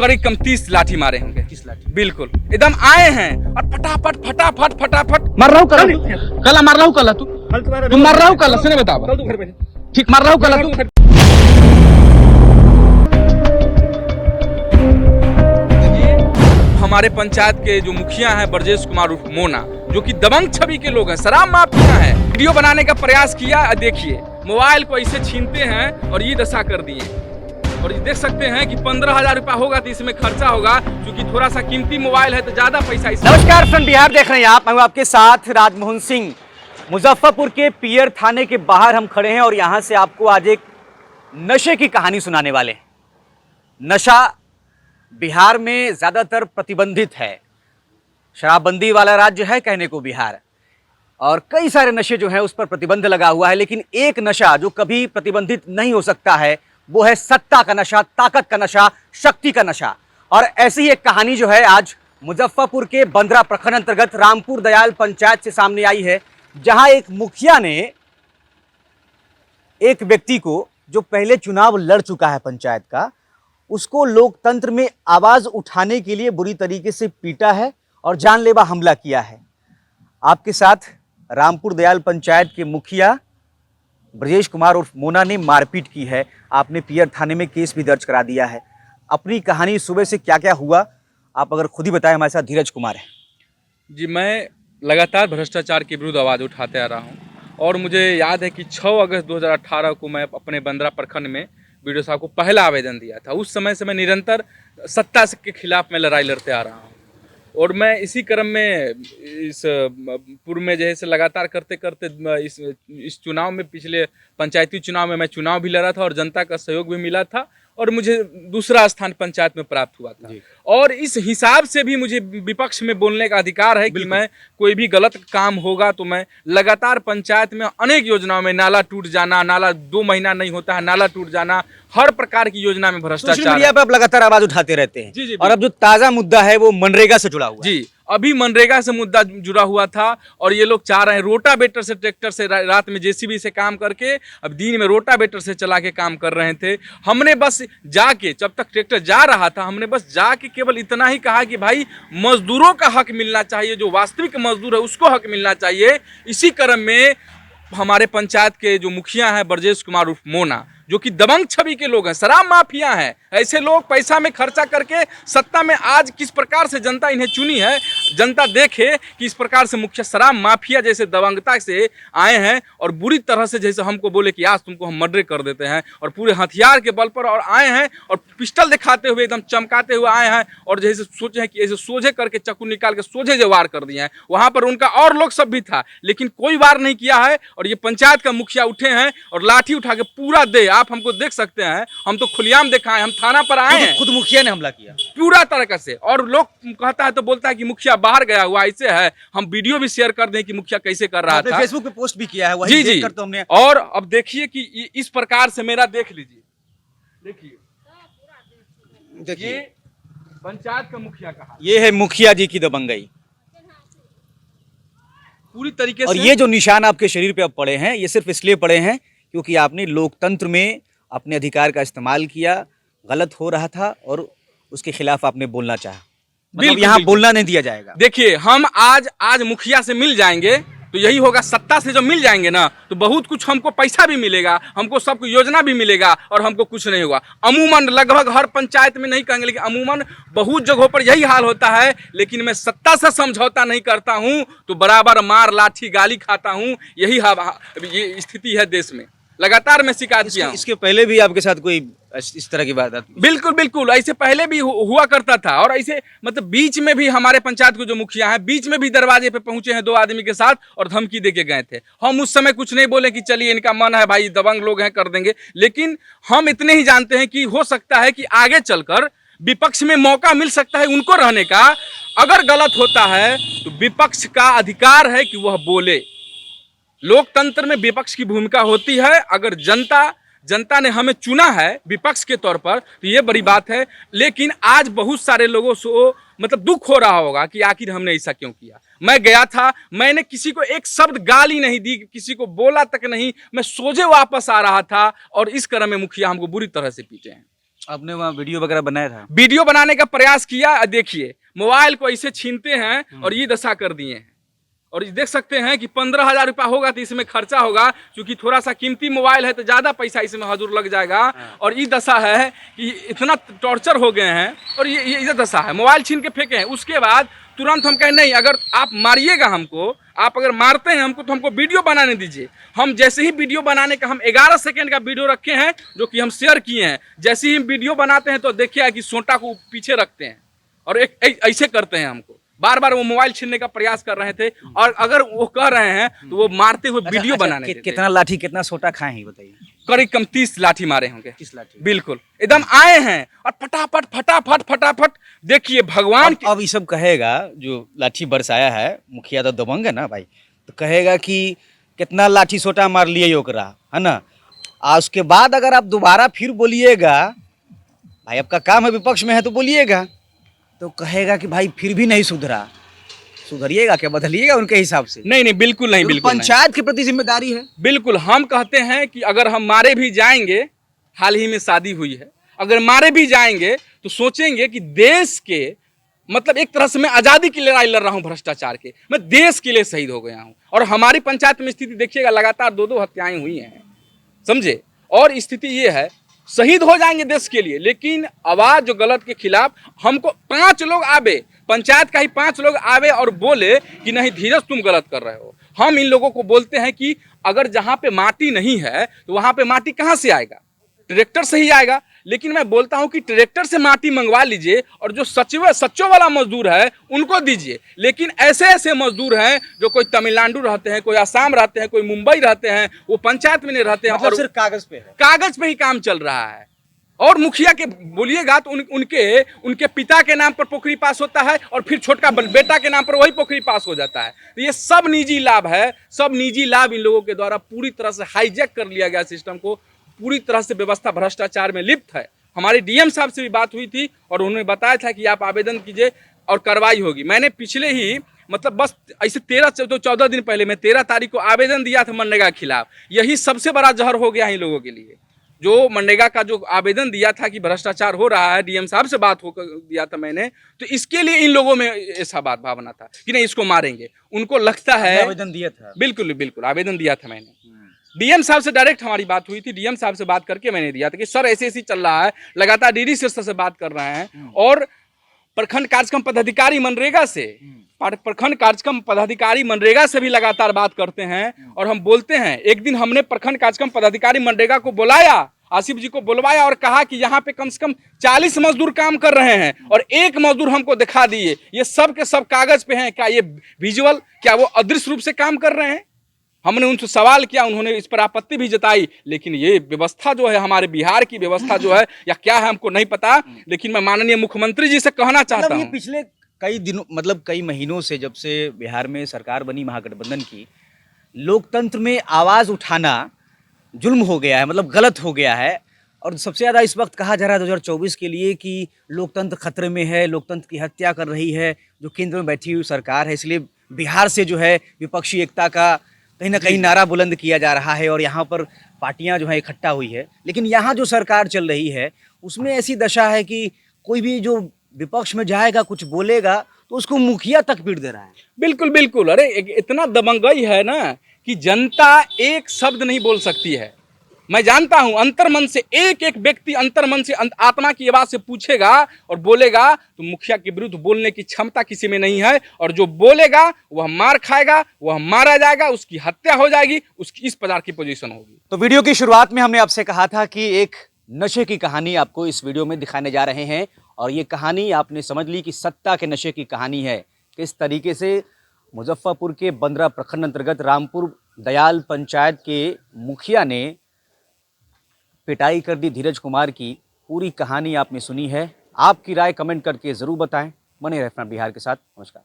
करीब कम 30 लाठी मारे होंगे। 30 लाठी बिल्कुल एकदम आए हैं और फटाफट फटाफट फटाफट मार रहा हूँ कला मार रहा हूँ कला तू मार रहा हूँ कला से बता ठीक मार रहा हूँ कला तू। हमारे पंचायत के जो मुखिया हैं ब्रजेश कुमार उर्फ मोना, जो कि दबंग छवि के लोग हैं, शराब माफिया हैं, वीडियो बनाने का प्रयास किया। देखिए मोबाइल को ऐसे छीनते हैं और ये दशा कर दिए। और देख सकते हैं कि 15,000 रुपया होगा तो इसमें खर्चा होगा, क्योंकि थोड़ा सा कीमती मोबाइल है तो ज्यादा पैसा इसमें। नमस्कार, फ्रंट बिहार देख रहे हैं आप। मैं हूं आपके साथ राजमोहन सिंह। मुजफ्फरपुर के पियर थाने के बाहर हम खड़े हैं और यहां से आपको आज एक नशे की कहानी सुनाने वाले हैं। नशा बिहार में ज्यादातर प्रतिबंधित है, शराबबंदी वाला राज्य है कहने को बिहार, और कई सारे नशे जो हैं उस पर प्रतिबंध लगा हुआ है। लेकिन एक नशा जो कभी प्रतिबंधित नहीं हो सकता है वो है सत्ता का नशा, ताकत का नशा, शक्ति का नशा। और ऐसी एक कहानी जो है आज मुजफ्फरपुर के बंदरा प्रखंड अंतर्गत रामपुर दयाल पंचायत से सामने आई है, जहां एक मुखिया ने एक व्यक्ति को जो पहले चुनाव लड़ चुका है पंचायत का, उसको लोकतंत्र में आवाज उठाने के लिए बुरी तरीके से पीटा है और जानलेवा हमला किया है। आपके साथ रामपुर दयाल पंचायत के मुखिया ब्रजेश कुमार उर्फ मोना ने मारपीट की है। आपने पियर थाने में केस भी दर्ज करा दिया है। अपनी कहानी सुबह से क्या क्या हुआ आप अगर खुद ही बताएं। हमारे साथ धीरज कुमार है जी। मैं लगातार भ्रष्टाचार के विरुद्ध आवाज़ उठाते आ रहा हूं और मुझे याद है कि 6 अगस्त 2018 को मैं अपने बंदरा प्रखंड में बीडीओ साहब को पहला आवेदन दिया था। उस समय से मैं निरंतर सत्ता के खिलाफ मैं लड़ाई लड़ते आ रहा हूँ और मैं इसी क्रम में इस पूर्व में जैसे लगातार करते करते इस चुनाव में, पिछले पंचायती चुनाव में मैं चुनाव भी लड़ा था और जनता का सहयोग भी मिला था और मुझे दूसरा स्थान पंचायत में प्राप्त हुआ था। और इस हिसाब से भी मुझे विपक्ष में बोलने का अधिकार है कि मैं कोई भी गलत काम होगा तो मैं लगातार पंचायत में अनेक योजनाओं में, नाला टूट जाना, नाला 2 महीना नहीं होता है, नाला टूट जाना, हर प्रकार की योजना में भ्रष्टाचार। सोशल मीडिया पे आप लगातार आवाज उठाते रहते हैं। जी, और अब जो ताजा मुद्दा है वो मनरेगा से जुड़ा हुआ है। जी, अभी मनरेगा से मुद्दा जुड़ा हुआ था और ये लोग चाह रहे हैं रोटावेटर से, ट्रैक्टर से रात में जेसीबी से काम करके, अब दिन में रोटावेटर से चला के काम कर रहे थे। हमने बस जाके, जब तक ट्रैक्टर जा रहा था, हमने बस जाके केवल इतना ही कहा कि भाई मजदूरों का हक मिलना चाहिए, जो वास्तविक मजदूर है उसको हक मिलना चाहिए। इसी क्रम में हमारे पंचायत के जो मुखिया हैं ब्रजेश कुमार उर्फ मोना, जो कि दबंग छवि के लोग हैं, शराब माफिया हैं, ऐसे लोग पैसा में खर्चा करके सत्ता में आज किस प्रकार से जनता इन्हें चुनी है, जनता देखे कि इस प्रकार से मुखिया शराब माफिया जैसे दबंगता से आए हैं और बुरी तरह से जैसे हमको बोले कि आज तुमको हम मर्डर कर देते हैं, और पूरे हथियार के बल पर और आए हैं और पिस्टल दिखाते हुए एकदम चमकाते हुए आए हैं और जैसे सोचे हैं कि ऐसे सोझे करके चाकू निकाल के सोझे जो वार कर दिए हैं। वहाँ पर उनका और लोग सब भी था लेकिन कोई वार नहीं किया है और ये पंचायत का मुखिया उठे हैं और लाठी उठा के पूरा दे, आप हमको देख सकते हैं, हम तो खुलेआम देखा है, हम थाना पर आए हैं, खुद मुखिया ने हमला किया पूरा तरह से। और लोग कहता है तो बोलता है कि मुखिया बाहर गया हुआ, ऐसे है। हम वीडियो भी शेयर कर दें कि मुखिया कैसे कर रहा था, फेसबुक पे पोस्ट भी किया है, वही जी जी। देख कर तो हमने। और अब देखिए कि इस प्रकार से मेरा देख लीजिए, देखिए ये पंचायत का मुखिया कहा, ये है मुखिया जी की दबंगई पूरी तरीके से। और ये जो निशान आपके शरीर पे अब पड़े हैं ये सिर्फ इसलिए पड़े हैं क्योंकि आपने लोकतंत्र में अपने अधिकार का इस्तेमाल किया, गलत हो रहा था और उसके खिलाफ आपने बोलना चाहा। मतलब यहाँ बोलना नहीं दिया जाएगा। देखिए हम आज मुखिया से मिल जाएंगे तो यही होगा, सत्ता से जब मिल जाएंगे ना तो बहुत कुछ, हमको पैसा भी मिलेगा, हमको सब कुछ योजना भी मिलेगा और हमको कुछ नहीं होगा। अमूमन लगभग हर पंचायत में नहीं कहेंगे लेकिन अमूमन बहुत जगहों पर यही हाल होता है। लेकिन मैं सत्ता से समझौता नहीं करता हूं तो बराबर मार लाठी गाली खाता हूं। यही ये स्थिति है देश में। लगातार मैं शिकायत किया हूं। इसके पहले भी आपके साथ कोई इस तरह की बात? बिल्कुल बिल्कुल, ऐसे पहले भी हुआ करता था और ऐसे मतलब बीच में भी हमारे पंचायत के जो मुखिया हैं बीच में भी दरवाजे पे पहुंचे हैं 2 आदमी के साथ और धमकी देके गए थे। हम उस समय कुछ नहीं बोले कि चलिए इनका मन है भाई, दबंग लोग हैं, कर देंगे। लेकिन हम इतने ही जानते हैं कि हो सकता है कि आगे चलकर विपक्ष में मौका मिल सकता है उनको रहने का। अगर गलत होता है तो विपक्ष का अधिकार है कि वह बोले। लोकतंत्र में विपक्ष की भूमिका होती है। अगर जनता ने हमें चुना है विपक्ष के तौर पर तो ये बड़ी बात है। लेकिन आज बहुत सारे लोगों को मतलब दुख हो रहा होगा कि आखिर हमने ऐसा क्यों किया। मैं गया था, मैंने किसी को एक शब्द गाली नहीं दी, किसी को बोला तक नहीं, मैं सोझे वापस आ रहा था और इस क्रम में मुखिया हमको बुरी तरह से पीटे हैं। आपने वहाँ वीडियो वगैरह बनाया था? वीडियो बनाने का प्रयास किया। देखिए मोबाइल को ऐसे छीनते हैं और ये दशा कर दिए हैं। और देख सकते हैं कि 15,000 रुपया होगा तो इसमें खर्चा होगा, क्योंकि थोड़ा सा कीमती मोबाइल है तो ज़्यादा पैसा इसमें हजूर लग जाएगा। और ये दशा है कि इतना टॉर्चर हो गए हैं और ये दशा है। मोबाइल छीन के फेंके हैं, उसके बाद तुरंत हम कहें नहीं, अगर आप मारिएगा हमको, आप अगर मारते हैं हमको तो हमको वीडियो बनाने दीजिए। हम जैसे ही वीडियो बनाने का, हम 11 सेकेंड का वीडियो रखे हैं जो कि हम शेयर किए हैं। जैसे ही हम वीडियो बनाते हैं तो देखिए कि सोटा को पीछे रखते हैं और ऐसे करते हैं हमको। बार बार वो मोबाइल छीनने का प्रयास कर रहे थे और अगर वो कर रहे हैं तो वो मारते हुए वीडियो बनाने देते। कितना लाठी कितना सोटा खाए हैं बताइए? करीब कम 30 लाठी मारे होंगे। 30 लाठी? बिल्कुल एकदम आए हैं और फटाफट फटाफट फटाफट। देखिए भगवान अब ये सब कहेगा, जो लाठी बरसाया है, मुखिया तो दबंग है ना भाई, तो कहेगा कि कितना लाठी सोटा मार लिए ओकरा, है ना। और उसके बाद अगर आप दोबारा फिर बोलिएगा, भाई आपका काम है विपक्ष में है तो बोलिएगा, तो कहेगा कि भाई फिर भी नहीं सुधरा। सुधरिएगा क्या, बदलिएगा उनके हिसाब से? नहीं नहीं, बिल्कुल नहीं, बिल्कुल पंचायत के प्रति जिम्मेदारी है। बिल्कुल हम कहते हैं कि अगर हम मारे भी जाएंगे, हाल ही में शादी हुई है, अगर मारे भी जाएंगे तो सोचेंगे कि देश के, मतलब एक तरह से मैं आज़ादी की लड़ाई लड़ रहा हूँ भ्रष्टाचार के, मैं देश के लिए शहीद हो गया हूँ। और हमारी पंचायत में स्थिति देखिएगा, लगातार 2-2 हत्याएं हुई हैं, समझे। और स्थिति ये है, शहीद हो जाएंगे देश के लिए, लेकिन आवाज जो गलत के खिलाफ, हमको 5 लोग आवे, पंचायत का ही 5 लोग आवे और बोले कि नहीं धीरज तुम गलत कर रहे हो। हम इन लोगों को बोलते हैं कि अगर जहाँ पे माटी नहीं है तो वहाँ पे माटी कहाँ से आएगा, ट्रैक्टर से ही आएगा। लेकिन मैं बोलता हूं कि ट्रैक्टर से माटी मंगवा लीजिए और जो सच्चों वाला मजदूर है उनको दीजिए। लेकिन ऐसे ऐसे मजदूर हैं जो कोई तमिलनाडु रहते हैं, कोई असम रहते हैं, कोई मुंबई रहते हैं, वो पंचायत में नहीं रहते हैं, मतलब और सिर्फ कागज पे है, कागज पे ही काम चल रहा है। और मुखिया के बोलिएगा तो उनके पिता के नाम पर पोखरी पास होता है और फिर छोटका बेटा के नाम पर वही पोखरी पास हो जाता है। तो ये सब निजी लाभ है, सब निजी लाभ इन लोगों के द्वारा पूरी तरह से हाईजैक कर लिया गया सिस्टम को। पूरी तरह से व्यवस्था भ्रष्टाचार में लिप्त है। हमारे डीएम साहब से भी बात हुई थी और उन्होंने बताया था कि आप आवेदन कीजिए और कार्रवाई होगी। मैंने पिछले ही, मतलब बस ऐसे 14 दिन पहले मैं 13 तारीख को आवेदन दिया था मनरेगा के खिलाफ। यही सबसे बड़ा जहर हो गया इन लोगों के लिए। जो मनरेगा का जो आवेदन दिया था कि भ्रष्टाचार हो रहा है, डीएम साहब से बात होकर दिया था मैंने, तो इसके लिए इन लोगों में ऐसा भावना था कि नहीं इसको मारेंगे। उनको लगता है, आवेदन दिया था? बिल्कुल बिल्कुल आवेदन दिया था मैंने। डीएम साहब से डायरेक्ट हमारी बात हुई थी, डीएम साहब से बात करके मैंने दिया था कि सर ऐसे ऐसे चल रहा है। लगातार डीडी सर से बात कर रहे हैं और प्रखंड कार्यक्रम पदाधिकारी मनरेगा से, प्रखंड कार्यक्रम पदाधिकारी मनरेगा से भी लगातार बात करते हैं। और हम बोलते हैं, एक दिन हमने प्रखंड कार्यक्रम पदाधिकारी मनरेगा को बुलाया, आसिफ जी को बुलवाया और कहा कि यहाँ पे कम से कम 40 मजदूर काम कर रहे हैं और एक मजदूर हमको दिखा दिए, ये सब के सब कागज पे हैं, क्या ये विजुअल, क्या वो अदृश्य रूप से काम कर रहे हैं? हमने उनसे सवाल किया, उन्होंने इस पर आपत्ति भी जताई। लेकिन ये व्यवस्था जो है, हमारे बिहार की व्यवस्था जो है या क्या है हमको नहीं पता, लेकिन मैं माननीय मुख्यमंत्री जी से कहना चाहता हूँ, पिछले कई दिनों, मतलब कई महीनों से, जब से बिहार में सरकार बनी महागठबंधन की, लोकतंत्र में आवाज उठाना जुल्म हो गया है, मतलब गलत हो गया है। और सबसे ज़्यादा इस वक्त कहा जा रहा है 2024 के लिए कि लोकतंत्र खतरे में है, लोकतंत्र की हत्या कर रही है जो केंद्र में बैठी हुई सरकार है। इसलिए बिहार से जो है विपक्षी एकता का कहीं ना कहीं नारा बुलंद किया जा रहा है और यहाँ पर पार्टियाँ जो है इकट्ठा हुई है। लेकिन यहाँ जो सरकार चल रही है उसमें ऐसी दशा है कि कोई भी जो विपक्ष में जाएगा, कुछ बोलेगा तो उसको मुखिया तक पीट दे रहा है। बिल्कुल बिल्कुल। अरे इतना दबंगई है ना कि जनता एक शब्द नहीं बोल सकती है। मैं जानता हूं अंतर्मन से एक एक व्यक्ति अंतर्मन से आत्मा की आवाज से पूछेगा और बोलेगा तो मुखिया के विरुद्ध बोलने की क्षमता किसी में नहीं है। और जो बोलेगा वह मार खाएगा, वह मारा जाएगा, उसकी हत्या हो जाएगी, उसकी इस प्रकार की पोजीशन होगी। तो वीडियो की शुरुआत में हमने आपसे कहा था कि एक नशे की कहानी आपको इस वीडियो में दिखाने जा रहे हैं और ये कहानी आपने समझ ली कि सत्ता के नशे की कहानी है। किस तरीके से मुजफ्फरपुर के बंदरा प्रखंड अंतर्गत रामपुर दयाल पंचायत के मुखिया ने पिटाई कर दी धीरज कुमार की। पूरी कहानी आपने सुनी है। आपकी राय कमेंट करके ज़रूर बताएं। बने रहें अपना बिहार के साथ। नमस्कार।